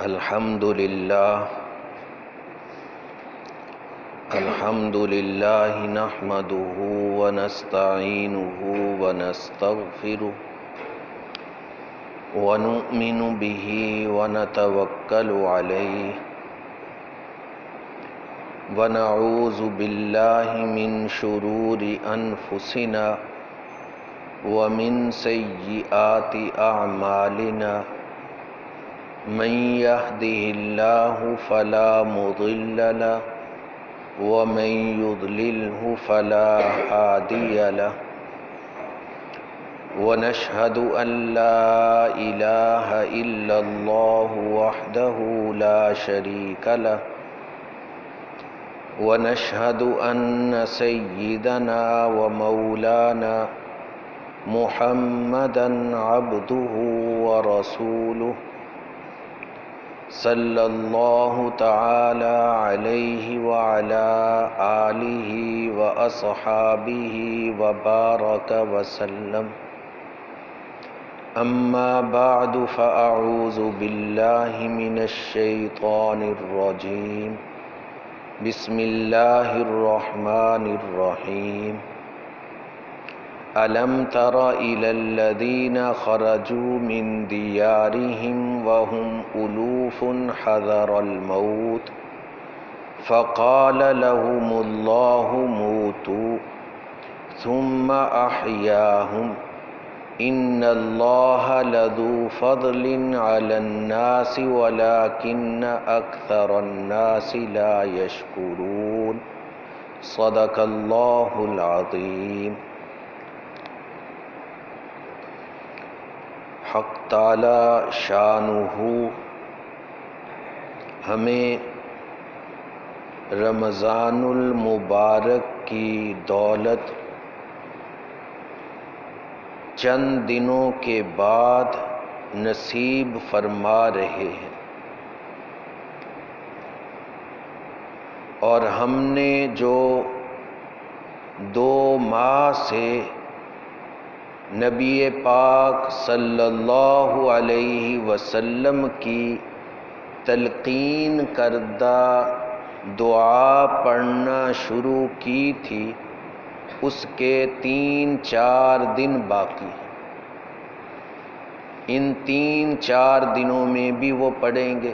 الحمد لله نحمده ونستعينه ونستغفره ونؤمن به ونتوكل عليه ونعوذ بالله من شرور أنفسنا ومن سيئات أعمالنا من يهده الله فلا مضل له ومن يضلله فلا هادي له ونشهد أن لا إله إلا الله وحده لا شريك له ونشهد أن سيدنا ومولانا محمدًا عبده ورسوله صلی اللہ تعالی علیہ وعلى آلہ واصحابہ وبارک وسلم اما بعد فاعوذ باللہ من الشیطان الرجیم بسم اللہ الرحمن الرحیم أَلَمْ تَرَ إِلَى الَّذِينَ خَرَجُوا مِنْ دِيَارِهِمْ وَهُمْ أُلُوفٌ حَذَرَ الْمَوْتِ فَقَالَ لَهُمُ اللَّهُ مُوتُوا ثُمَّ أَحْيَاهُمْ إِنَّ اللَّهَ لَذُو فَضْلٍ عَلَى النَّاسِ وَلَكِنَّ أَكْثَرَ النَّاسِ لَا يَشْكُرُونَ صدق اللہ العظیم۔ حق تعالی شانہ ہمیں رمضان المبارک کی دولت چند دنوں کے بعد نصیب فرما رہے ہیں، اور ہم نے جو 2 ماہ سے نبی پاک صلی اللہ علیہ وسلم کی تلقین کردہ دعا پڑھنا شروع کی تھی، اس کے 3-4 دن باقی ہیں۔ ان 3-4 دنوں میں بھی وہ پڑھیں گے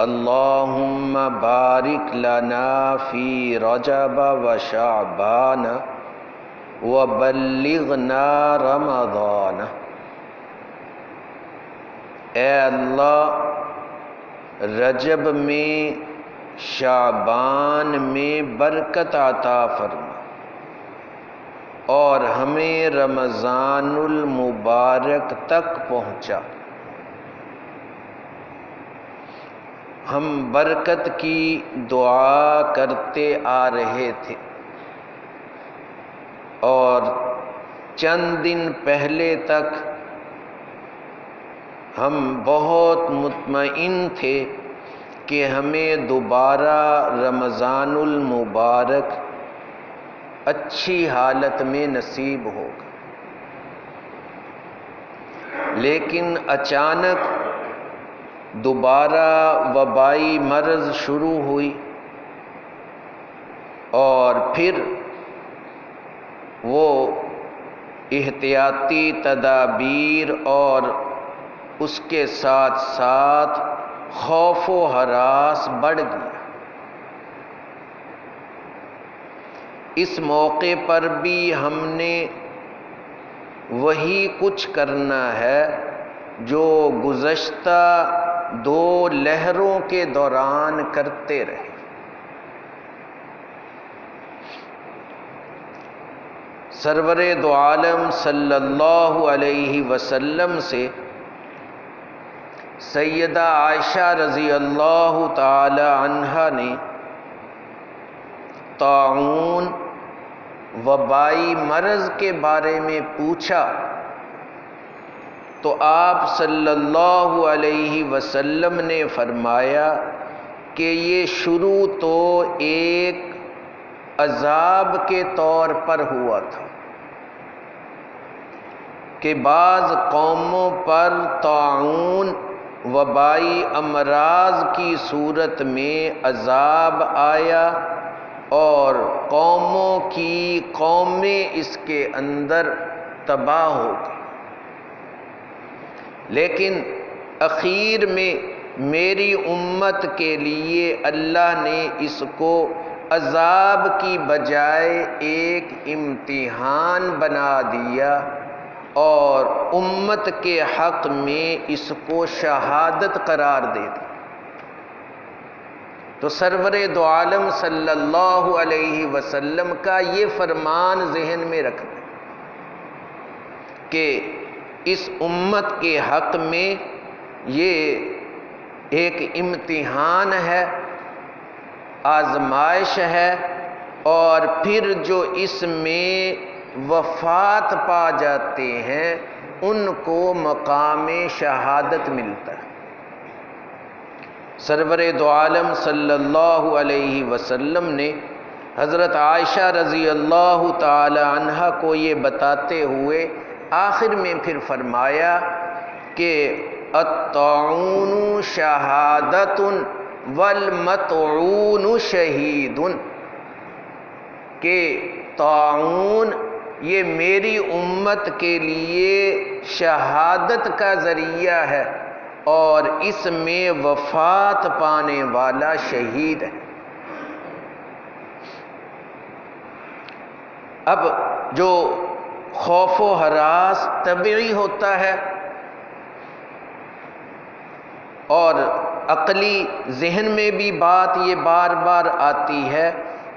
اللہم بارک لنا فی رجب و شعبان وبلغنا رمضان۔ اے اللہ رجب میں، شعبان میں برکت عطا فرما اور ہمیں رمضان المبارک تک پہنچا۔ ہم برکت کی دعا کرتے آ رہے تھے، اور چند دن پہلے تک ہم بہت مطمئن تھے کہ ہمیں دوبارہ رمضان المبارک اچھی حالت میں نصیب ہوگا، لیکن اچانک دوبارہ وبائی مرض شروع ہوئی، اور پھر وہ احتیاطی تدابیر اور اس کے ساتھ ساتھ خوف و ہراس بڑھ گیا۔ اس موقع پر بھی ہم نے وہی کچھ کرنا ہے جو گزشتہ 2 لہروں کے دوران کرتے رہے۔ سرور دو عالم صلی اللہ علیہ وسلم سے سیدہ عائشہ رضی اللہ تعالی عنہا نے طاعون وبائی مرض کے بارے میں پوچھا، تو آپ صلی اللہ علیہ وسلم نے فرمایا کہ یہ شروع تو ایک عذاب کے طور پر ہوا تھا کہ بعض قوموں پر طاعون وبائی امراض کی صورت میں عذاب آیا اور قومیں اس کے اندر تباہ ہو گئی، لیکن اخیر میں میری امت کے لیے اللہ نے اس کو عذاب کی بجائے ایک امتحان بنا دیا اور امت کے حق میں اس کو شہادت قرار دے دی۔ تو سرور دو عالم صلی اللہ علیہ وسلم کا یہ فرمان ذہن میں رکھنا کہ اس امت کے حق میں یہ ایک امتحان ہے، آزمائش ہے، اور پھر جو اس میں وفات پا جاتے ہیں ان کو مقام شہادت ملتا ہے۔ سرور دو عالم صلی اللہ علیہ وسلم نے حضرت عائشہ رضی اللہ تعالی عنہا کو یہ بتاتے ہوئے آخر میں پھر فرمایا کہ الطاعون شہادت والمطعون شہید، کہ طاعون یہ میری امت کے لیے شہادت کا ذریعہ ہے اور اس میں وفات پانے والا شہید ہے۔ اب جو خوف و ہراس طبعی ہوتا ہے اور عقلی ذہن میں بھی بات یہ بار بار آتی ہے،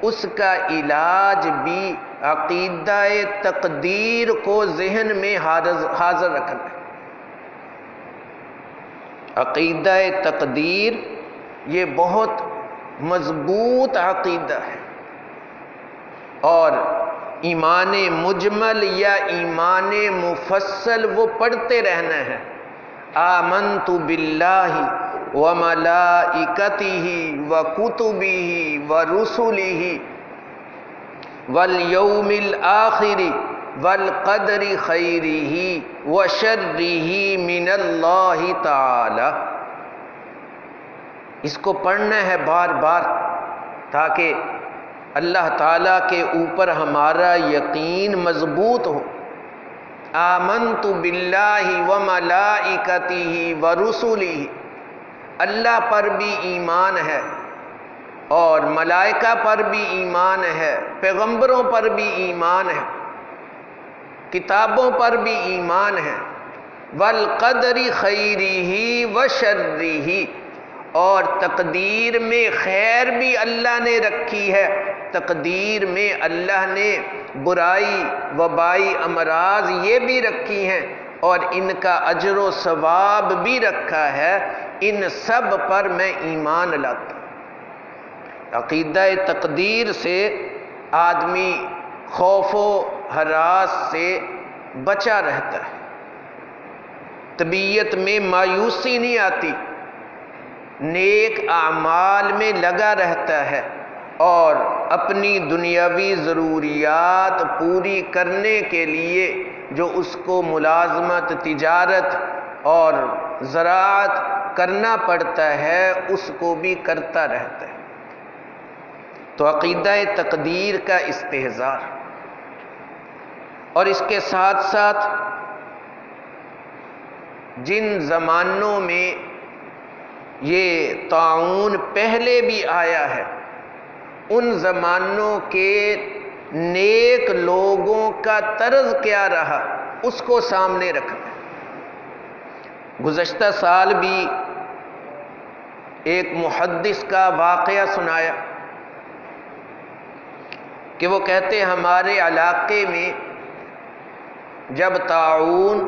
اس کا علاج بھی عقیدہ تقدیر کو ذہن میں حاضر رکھنا ہے۔ عقیدہ تقدیر یہ بہت مضبوط عقیدہ ہے، اور ایمان مجمل یا ایمان مفصل وہ پڑھتے رہنا ہے۔ آمنت باللہ وملائکتہ وکتبہ ورسلہ والیوم الآخر والقدر خیرہ وشرہ من اللہ تعالی۔ اس کو پڑھنا ہے بار بار تاکہ اللہ تعالیٰ کے اوپر ہمارا یقین مضبوط ہو۔ آمنت باللہ وملائکتہ ورسلہ، اللہ پر بھی ایمان ہے اور ملائکہ پر بھی ایمان ہے، پیغمبروں پر بھی ایمان ہے، کتابوں پر بھی ایمان ہے، والقدر خیرہ وشرہ، اور تقدیر میں خیر بھی اللہ نے رکھی ہے، تقدیر میں اللہ نے برائی وبائی امراض یہ بھی رکھی ہیں اور ان کا اجر و ثواب بھی رکھا ہے، ان سب پر میں ایمان لاتا ہوں۔ عقیدہ تقدیر سے آدمی خوف و ہراس سے بچا رہتا ہے، طبیعت میں مایوسی نہیں آتی، نیک اعمال میں لگا رہتا ہے اور اپنی دنیاوی ضروریات پوری کرنے کے لیے جو اس کو ملازمت، تجارت اور زراعت کرنا پڑتا ہے اس کو بھی کرتا رہتا ہے۔ تو عقیدہ تقدیر کا استحضار، اور اس کے ساتھ ساتھ جن زمانوں میں یہ طاعون پہلے بھی آیا ہے ان زمانوں کے نیک لوگوں کا طرز کیا رہا اس کو سامنے رکھنا ہے۔ گزشتہ سال بھی ایک محدث کا واقعہ سنایا کہ وہ کہتے ہمارے علاقے میں جب طاعون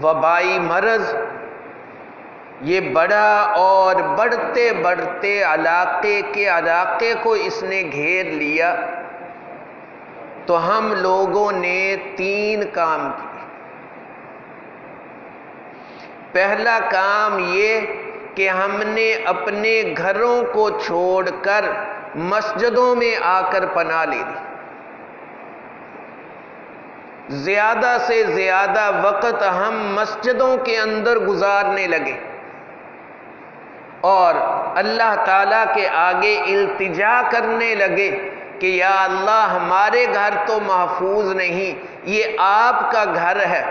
وبائی مرض یہ بڑا اور بڑھتے بڑھتے علاقے کو اس نے گھیر لیا تو ہم لوگوں نے 3 کام کیے۔ پہلا کام یہ کہ ہم نے اپنے گھروں کو چھوڑ کر مسجدوں میں آ کر پناہ لے لی، زیادہ سے زیادہ وقت ہم مسجدوں کے اندر گزارنے لگے اور اللہ تعالیٰ کے آگے التجا کرنے لگے کہ یا اللہ ہمارے گھر تو محفوظ نہیں، یہ آپ کا گھر ہے،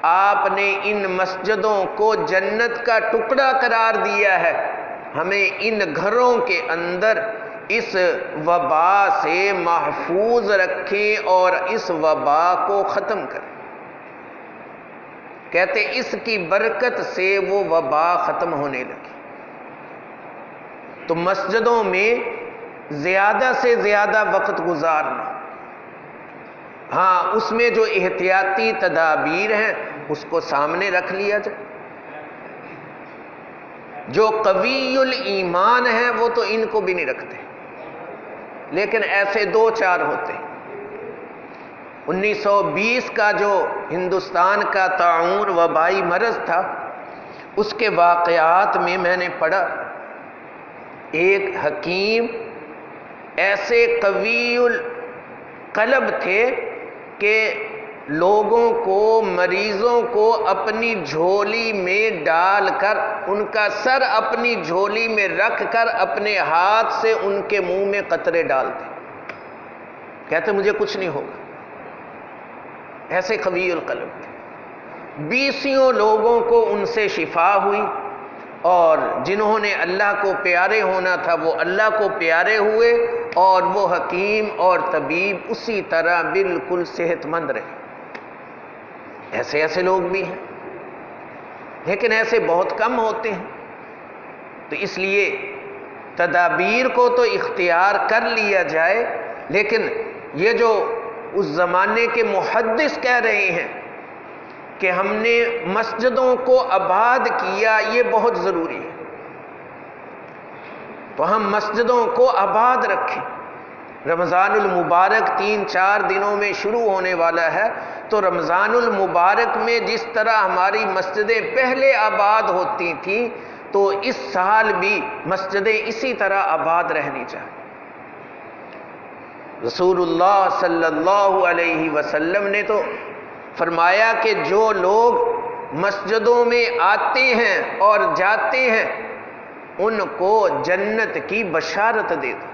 آپ نے ان مسجدوں کو جنت کا ٹکڑا قرار دیا ہے، ہمیں ان گھروں کے اندر اس وبا سے محفوظ رکھیں اور اس وبا کو ختم کریں۔ کہتے اس کی برکت سے وہ وبا ختم ہونے لگی۔ تو مسجدوں میں زیادہ سے زیادہ وقت گزارنا، ہاں اس میں جو احتیاطی تدابیر ہیں اس کو سامنے رکھ لیا جائے۔ جو قوی الایمان ہیں وہ تو ان کو بھی نہیں رکھتے، لیکن ایسے دو چار ہوتے ہیں۔ 1920 کا جو ہندوستان کا طاعون وبائی مرض تھا، اس کے واقعات میں نے پڑھا ایک حکیم ایسے قوی القلب تھے کہ لوگوں کو، مریضوں کو اپنی جھولی میں ڈال کر، ان کا سر اپنی جھولی میں رکھ کر اپنے ہاتھ سے ان کے منہ میں قطرے ڈالتے، کہتے مجھے کچھ نہیں ہوگا، ایسے قوی القلب تھے۔ 20 لوگوں کو ان سے شفا ہوئی، اور جنہوں نے اللہ کو پیارے ہونا تھا وہ اللہ کو پیارے ہوئے، اور وہ حکیم اور طبیب اسی طرح بالکل صحت مند رہے۔ ایسے لوگ بھی ہیں، لیکن ایسے بہت کم ہوتے ہیں۔ تو اس لیے تدابیر کو تو اختیار کر لیا جائے، لیکن یہ جو اس زمانے کے محدث کہہ رہے ہیں کہ ہم نے مسجدوں کو آباد کیا، یہ بہت ضروری ہے۔ تو ہم مسجدوں کو آباد رکھیں۔ رمضان المبارک 3-4 دنوں میں شروع ہونے والا ہے، تو رمضان المبارک میں جس طرح ہماری مسجدیں پہلے آباد ہوتی تھیں، تو اس سال بھی مسجدیں اسی طرح آباد رہنی چاہیے۔ رسول اللہ صلی اللہ علیہ وسلم نے تو فرمایا کہ جو لوگ مسجدوں میں آتے ہیں اور جاتے ہیں ان کو جنت کی بشارت دے دو،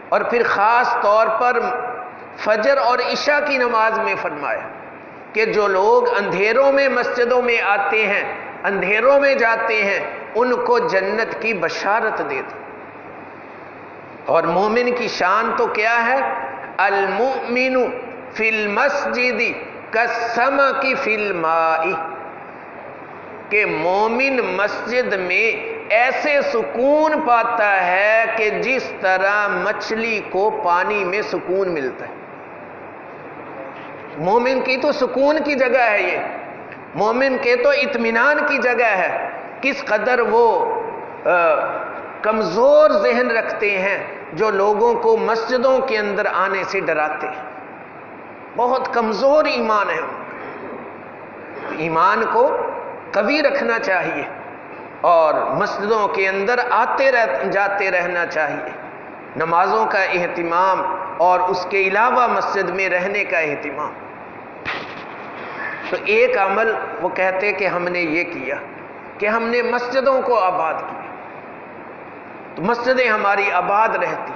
اور پھر خاص طور پر فجر اور عشاء کی نماز میں فرمایا کہ جو لوگ اندھیروں میں مسجدوں میں آتے ہیں، اندھیروں میں جاتے ہیں، ان کو جنت کی بشارت دے دو۔ اور مومن کی شان تو کیا ہے؟ المؤمن فی المسجد کالسمک فی الماء، کہ مومن مسجد میں ایسے سکون پاتا ہے کہ جس طرح مچھلی کو پانی میں سکون ملتا ہے۔ مومن کی تو سکون کی جگہ ہے، یہ مومن کے تو اطمینان کی جگہ ہے۔ کس قدر وہ کمزور ذہن رکھتے ہیں جو لوگوں کو مسجدوں کے اندر آنے سے ڈراتے ہیں، بہت کمزور ایمان ہے ان کا۔ ایمان کو قوی رکھنا چاہیے اور مسجدوں کے اندر آتے جاتے رہنا چاہیے، نمازوں کا اہتمام اور اس کے علاوہ مسجد میں رہنے کا اہتمام۔ تو ایک عمل وہ کہتے کہ ہم نے یہ کیا کہ ہم نے مسجدوں کو آباد کیا، تو مسجدیں ہماری آباد رہتی۔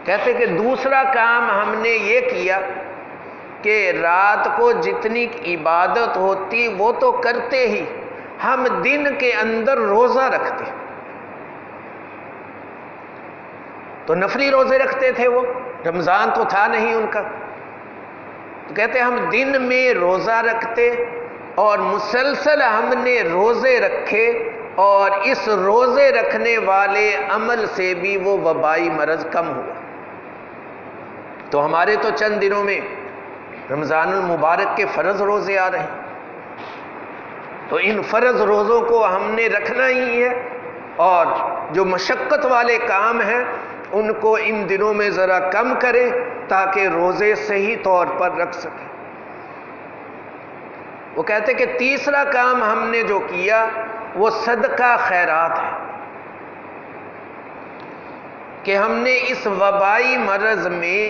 کہتے کہ دوسرا کام ہم نے یہ کیا کہ رات کو جتنی عبادت ہوتی وہ تو کرتے ہی، ہم دن کے اندر روزہ رکھتے، تو نفلی روزے رکھتے تھے، وہ رمضان تو تھا نہیں ان کا، تو کہتے ہم دن میں روزہ رکھتے اور مسلسل ہم نے روزے رکھے، اور اس روزے رکھنے والے عمل سے بھی وہ وبائی مرض کم ہوا۔ تو ہمارے تو چند دنوں میں رمضان المبارک کے فرض روزے آ رہے ہیں، تو ان فرض روزوں کو ہم نے رکھنا ہی ہے، اور جو مشقت والے کام ہیں ان کو ان دنوں میں ذرا کم کریں تاکہ روزے صحیح طور پر رکھ سکیں۔ وہ کہتے کہ تیسرا کام ہم نے جو کیا وہ صدقہ خیرات ہے، کہ ہم نے اس وبائی مرض میں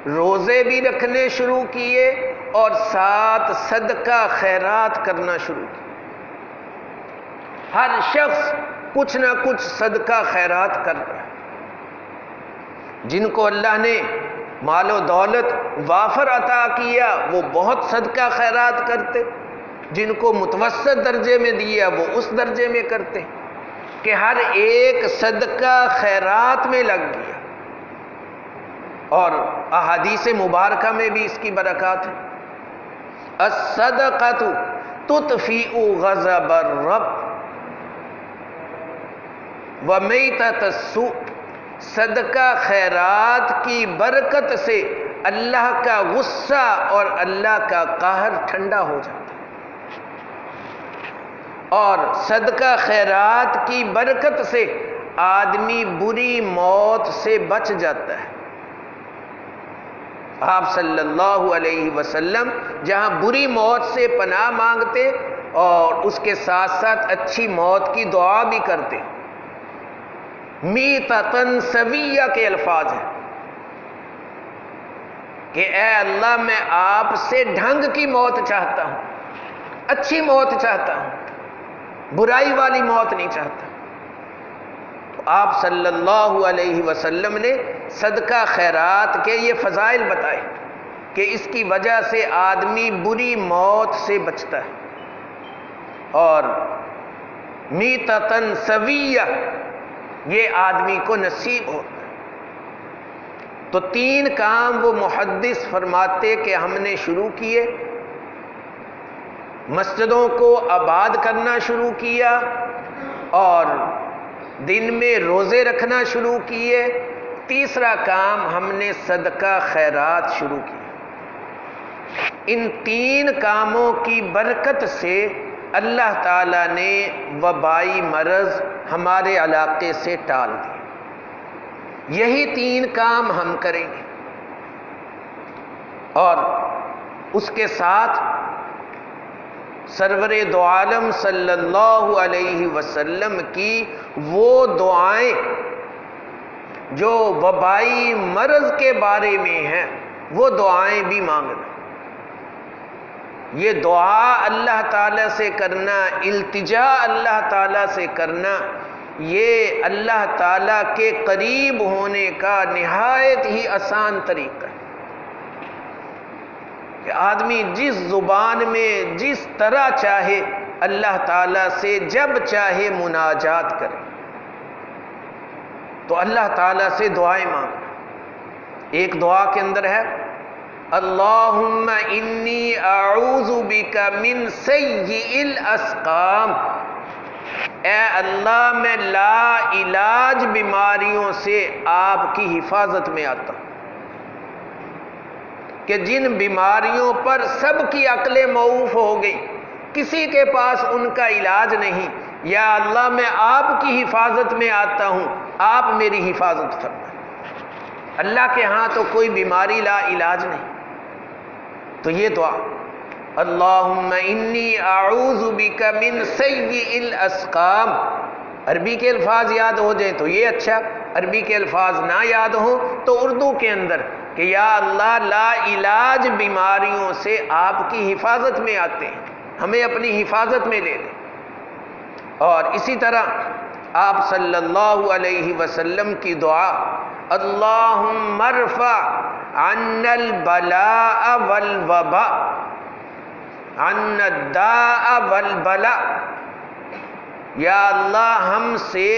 روزے بھی رکھنے شروع کیے اور ساتھ صدقہ خیرات کرنا شروع کیا۔ ہر شخص کچھ نہ کچھ صدقہ خیرات کر رہا ہے. جن کو اللہ نے مال و دولت وافر عطا کیا وہ بہت صدقہ خیرات کرتے، جن کو متوسط درجے میں دیا وہ اس درجے میں کرتے، کہ ہر ایک صدقہ خیرات میں لگ گیا. اور احادیث مبارکہ میں بھی اس کی برکات ہے. الصدقۃ تطفئ غضب الرب ومیتۃ السوء. صدقہ خیرات کی برکت سے اللہ کا غصہ اور اللہ کا قہر ٹھنڈا ہو جاتا ہے، اور صدقہ خیرات کی برکت سے آدمی بری موت سے بچ جاتا ہے. آپ صلی اللہ علیہ وسلم جہاں بری موت سے پناہ مانگتے اور اس کے ساتھ ساتھ اچھی موت کی دعا بھی کرتے. میتۃ سویہ کے الفاظ ہیں کہ اے اللہ میں آپ سے ڈھنگ کی موت چاہتا ہوں، اچھی موت چاہتا ہوں، برائی والی موت نہیں چاہتا. تو آپ صلی اللہ علیہ وسلم نے صدقہ خیرات کے یہ فضائل بتائے کہ اس کی وجہ سے آدمی بری موت سے بچتا ہے. اور میتۃ سویہ یہ آدمی کو نصیب ہوتا ہے. تو 3 کام وہ محدث فرماتے کہ ہم نے شروع کیے. مسجدوں کو آباد کرنا شروع کیا، اور دن میں روزے رکھنا شروع کیے. تیسرا کام ہم نے صدقہ خیرات شروع کیا. ان 3 کاموں کی برکت سے اللہ تعالیٰ نے وبائی مرض ہمارے علاقے سے ٹال دی. یہی 3 کام ہم کریں گے، اور اس کے ساتھ سرور دو عالم صلی اللہ علیہ وسلم کی وہ دعائیں جو وبائی مرض کے بارے میں ہیں وہ دعائیں بھی مانگنا. یہ دعا اللہ تعالیٰ سے کرنا، التجا اللہ تعالیٰ سے کرنا، یہ اللہ تعالیٰ کے قریب ہونے کا نہایت ہی آسان طریقہ ہے کہ آدمی جس زبان میں جس طرح چاہے اللہ تعالیٰ سے جب چاہے مناجات کرے. تو اللہ تعالیٰ سے دعائیں مانگنا. ایک دعا کے اندر ہے اللہم انی اعوذ بک من سیئ الاسقام. اے اللہ میں لا علاج بیماریوں سے آپ کی حفاظت میں آتا ہوں کہ جن بیماریوں پر سب کی عقلیں موف ہو گئی، کسی کے پاس ان کا علاج نہیں. یا اللہ میں آپ کی حفاظت میں آتا ہوں، آپ میری حفاظت فرمائیں. اللہ کے ہاں تو کوئی بیماری لا علاج نہیں. تو یہ دعا اللہم انی اعوذ بک من سیئ الاسقام. عربی کے الفاظ یاد ہو جائیں تو یہ اچھا، عربی کے الفاظ نہ یاد ہوں تو اردو کے اندر کہ یا اللہ لا علاج بیماریوں سے آپ کی حفاظت میں آتے ہیں، ہمیں اپنی حفاظت میں لے لیں. اور اسی طرح آپ صلی اللہ علیہ وسلم کی دعا اللہم ارفع عنا البلاء والوباء عنا الداء والبلاء. یا اللہ ہم سے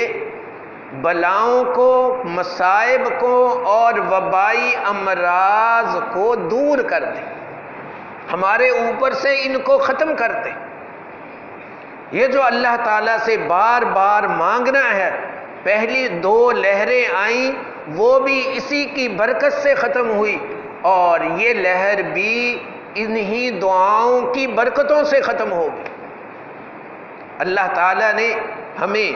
بلاؤں کو، مصائب کو اور وبائی امراض کو دور کر دے، ہمارے اوپر سے ان کو ختم کر دے. یہ جو اللہ تعالیٰ سے بار بار مانگنا ہے، پہلی 2 لہریں آئیں وہ بھی اسی کی برکت سے ختم ہوئی، اور یہ لہر بھی انہی دعاؤں کی برکتوں سے ختم ہوگی. اللہ تعالیٰ نے ہمیں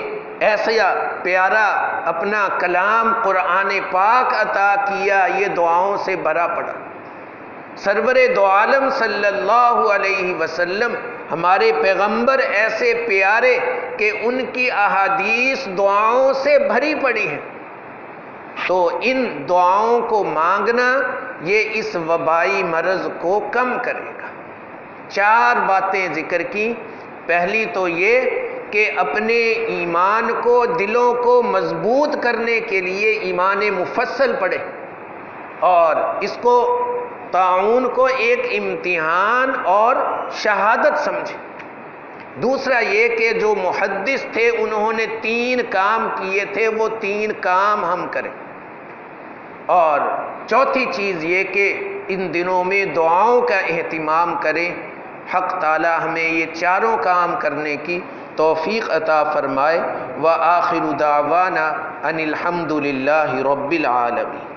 ایسا پیارا اپنا کلام قرآن پاک عطا کیا، یہ دعاؤں سے بھرا پڑا. سرور دو عالم صلی اللہ علیہ وسلم ہمارے پیغمبر ایسے پیارے کہ ان کی احادیث دعاؤں سے بھری پڑی ہیں. تو ان دعاؤں کو مانگنا یہ اس وبائی مرض کو کم کرے گا. 4 باتیں ذکر کی. پہلی تو یہ کہ اپنے ایمان کو، دلوں کو مضبوط کرنے کے لیے ایمان مفصل پڑھے اور اس کو طاعون کو ایک امتحان اور شہادت سمجھے۔ دوسرا یہ کہ جو محدث تھے انہوں نے 3 کام کیے تھے، وہ 3 کام ہم کریں۔ اور چوتھی چیز یہ کہ ان دنوں میں دعاؤں کا اہتمام کریں۔ حق تعالی ہمیں یہ چاروں کام کرنے کی توفیق عطا فرمائے۔ وآخر دعوانا ان الحمد للہ رب العالمین۔